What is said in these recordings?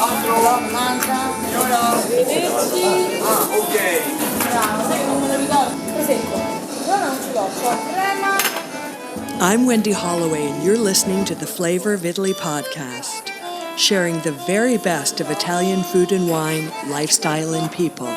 Ok. Bravo, sai che non me lo ricordo. Prosecco. Allora non ce l'ho, c'ho crema. I'm Wendy Holloway, and you're listening to the Flavor of Italy podcast, sharing the very best of Italian food and wine, lifestyle, and people.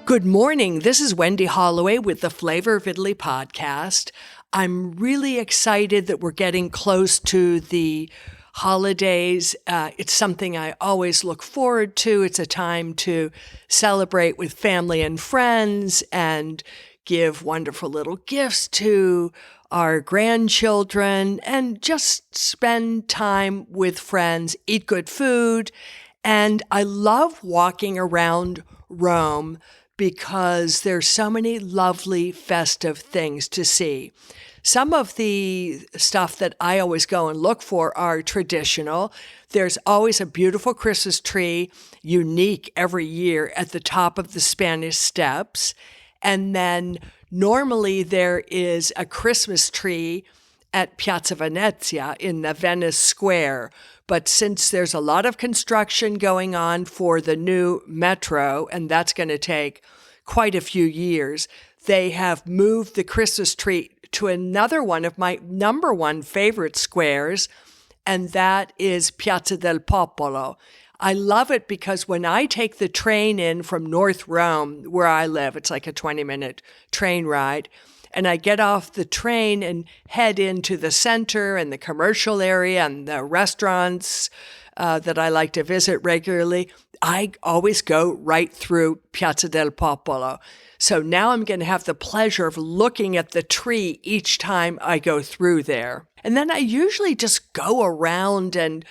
Good morning. This is Wendy Holloway with the Flavor of Italy podcast. I'm really excited that we're getting close to the holidays. It's something I always look forward to. It's a time to celebrate with family and friends and give wonderful little gifts to our grandchildren and just spend time with friends, eat good food. And I love walking around Rome because there's so many lovely festive things to see. Some of the stuff that I always go and look for are traditional. There's always a beautiful Christmas tree, unique every year at the top of the Spanish Steps. And then normally there is a Christmas tree at Piazza Venezia in the Venice Square. But since there's a lot of construction going on for the new metro, and that's going to take quite a few years, they have moved the Christmas tree to another one of my number one favorite squares, and that is Piazza del Popolo. I love it because when I take the train in from North Rome, where I live, it's like a 20-minute train ride, and I get off the train and head into the center and the commercial area and the restaurants that I like to visit regularly, I always go right through Piazza del Popolo. So now I'm going to have the pleasure of looking at the tree each time I go through there. And then I usually just go around and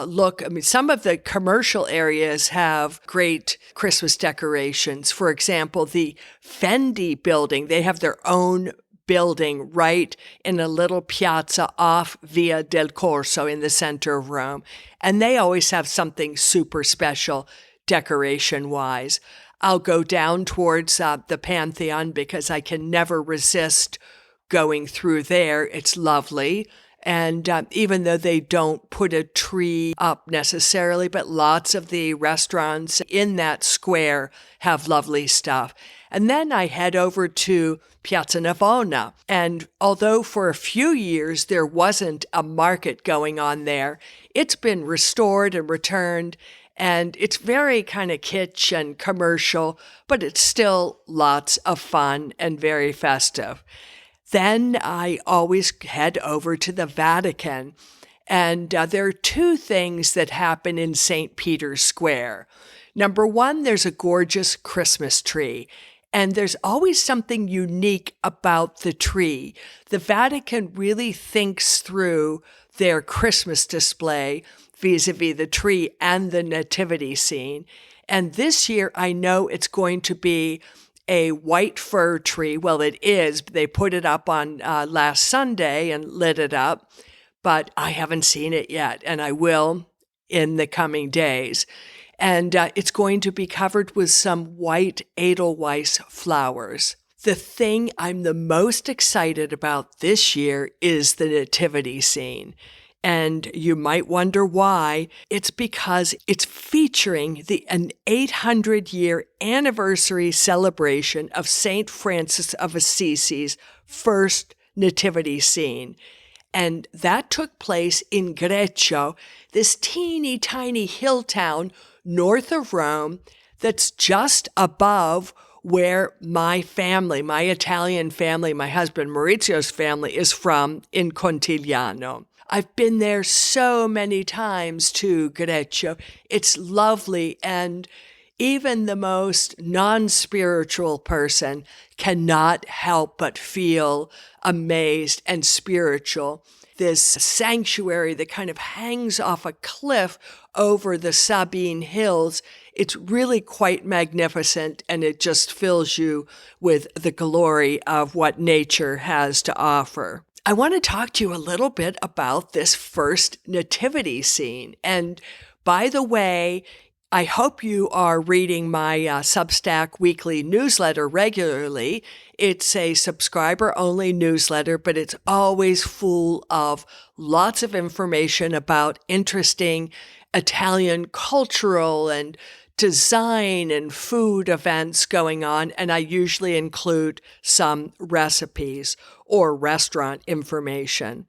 look. I mean, some of the commercial areas have great Christmas decorations. For example, the Fendi building, they have their own building right in a little piazza off Via del Corso in the center of Rome. And they always have something super special decoration-wise. I'll go down towards the Pantheon because I can never resist going through there. It's lovely. And even though they don't put a tree up necessarily, but lots of the restaurants in that square have lovely stuff. And then I head over to Piazza Navona. And although for a few years there wasn't a market going on there, it's been restored and returned. And it's very kind of kitsch and commercial, but it's still lots of fun and very festive. Then I always head over to the Vatican. And there are two things that happen in St. Peter's Square. Number one, there's a gorgeous Christmas tree. And there's always something unique about the tree. The Vatican really thinks through their Christmas display vis-a-vis the tree and the Nativity Scene. And this year, I know it's going to be a white fir tree. Well, it is. They put it up on last Sunday and lit it up, but I haven't seen it yet, and I will in the coming days. And it's going to be covered with some white Edelweiss flowers. The thing I'm the most excited about this year is the Nativity Scene. And you might wonder why. It's because it's featuring an 800-year anniversary celebration of St. Francis of Assisi's first nativity scene. And that took place in Greccio, this teeny tiny hill town north of Rome that's just above where my family, my Italian family, my husband Maurizio's family is from in Contigliano. I've been there so many times to Greccio. It's lovely, and even the most non-spiritual person cannot help but feel amazed and spiritual. This sanctuary that kind of hangs off a cliff over the Sabine Hills, it's really quite magnificent, and it just fills you with the glory of what nature has to offer. I want to talk to you a little bit about this first nativity scene. And by the way, I hope you are reading my Substack weekly newsletter regularly. It's a subscriber-only newsletter, but it's always full of lots of information about interesting Italian cultural and design and food events going on, and I usually include some recipes or restaurant information.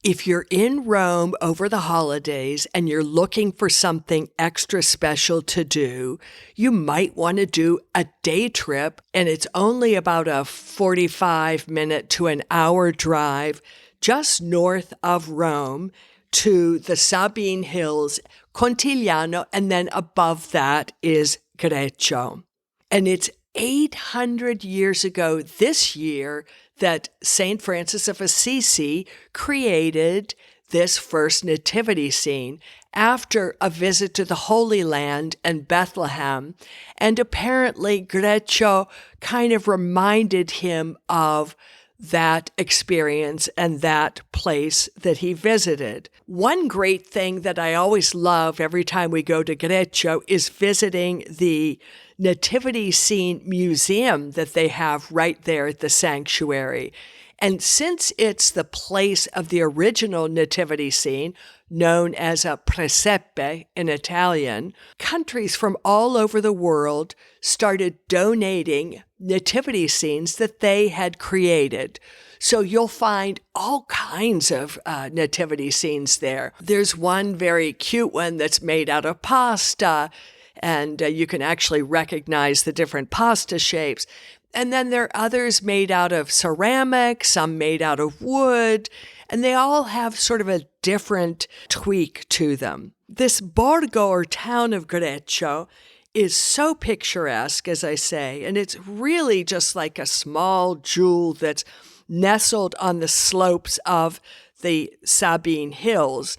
If you're in Rome over the holidays and you're looking for something extra special to do, you might want to do a day trip, and it's only about a 45-minute to an hour drive just north of Rome to the Sabine Hills, Contigliano, and then above that is Greccio. And it's 800 years ago this year that St. Francis of Assisi created this first nativity scene after a visit to the Holy Land and Bethlehem. And apparently Greccio kind of reminded him of that experience and that place that he visited. One great thing that I always love every time we go to Greccio is visiting the Nativity Scene museum that they have right there at the sanctuary. And since it's the place of the original nativity scene, known as a presepe in Italian, countries from all over the world started donating nativity scenes that they had created. So you'll find all kinds of nativity scenes there. There's one very cute one that's made out of pasta, and you can actually recognize the different pasta shapes. And then there are others made out of ceramic, some made out of wood, and they all have sort of a different tweak to them. This Borgo or town of Greccio is so picturesque, as I say, and it's really just like a small jewel that's nestled on the slopes of the Sabine Hills.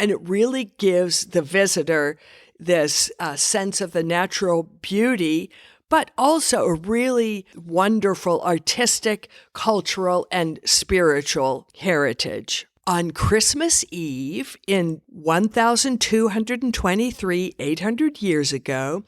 And it really gives the visitor this sense of the natural beauty, but also a really wonderful artistic, cultural, and spiritual heritage. On Christmas Eve in 1223, 800 years ago,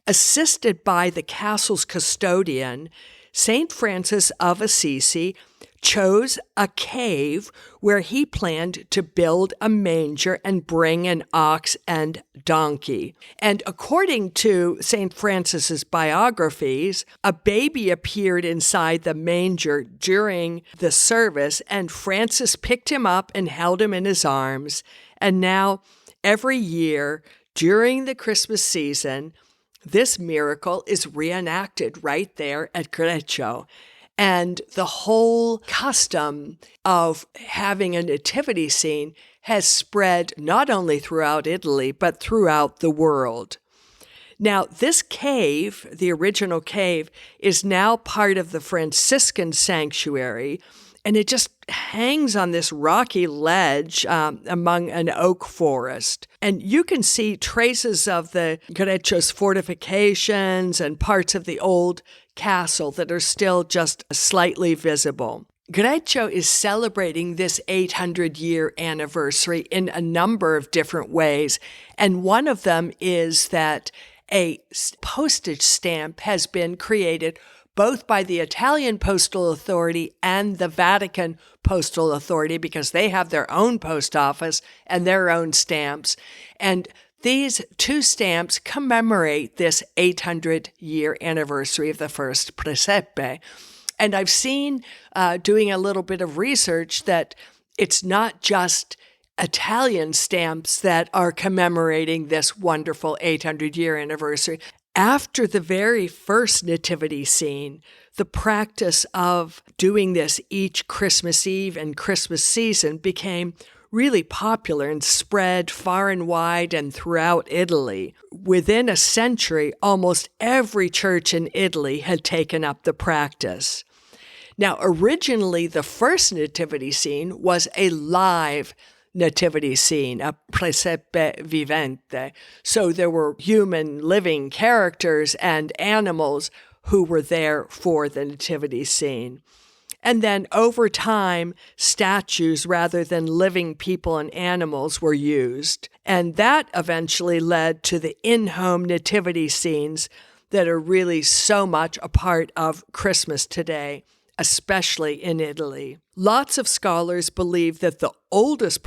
assisted by the castle's custodian, St. Francis of Assisi chose a cave where he planned to build a manger and bring an ox and donkey. And according to St. Francis's biographies, a baby appeared inside the manger during the service, and Francis picked him up and held him in his arms. And now, every year during the Christmas season, this miracle is reenacted right there at Greccio. And the whole custom of having a nativity scene has spread not only throughout Italy, but throughout the world. Now, this cave, the original cave, is now part of the Franciscan sanctuary, and it just hangs on this rocky ledge among an oak forest. And you can see traces of the Greccio's fortifications and parts of the old castle that are still just slightly visible. Greccio is celebrating this 800-year anniversary in a number of different ways, and one of them is that a postage stamp has been created both by the Italian Postal Authority and the Vatican Postal Authority, because they have their own post office and their own stamps. And these two stamps commemorate this 800-year anniversary of the first presepe. And I've seen, doing a little bit of research, that it's not just Italian stamps that are commemorating this wonderful 800-year anniversary. After the very first nativity scene, the practice of doing this each Christmas Eve and Christmas season became really popular and spread far and wide and throughout Italy. Within a century, almost every church in Italy had taken up the practice. Now, originally, the first nativity scene was a live nativity scene, a presepe vivente. So there were human living characters and animals who were there for the nativity scene. And then over time, statues rather than living people and animals were used. And that eventually led to the in-home nativity scenes that are really so much a part of Christmas today, especially in Italy. Lots of scholars believe that the oldest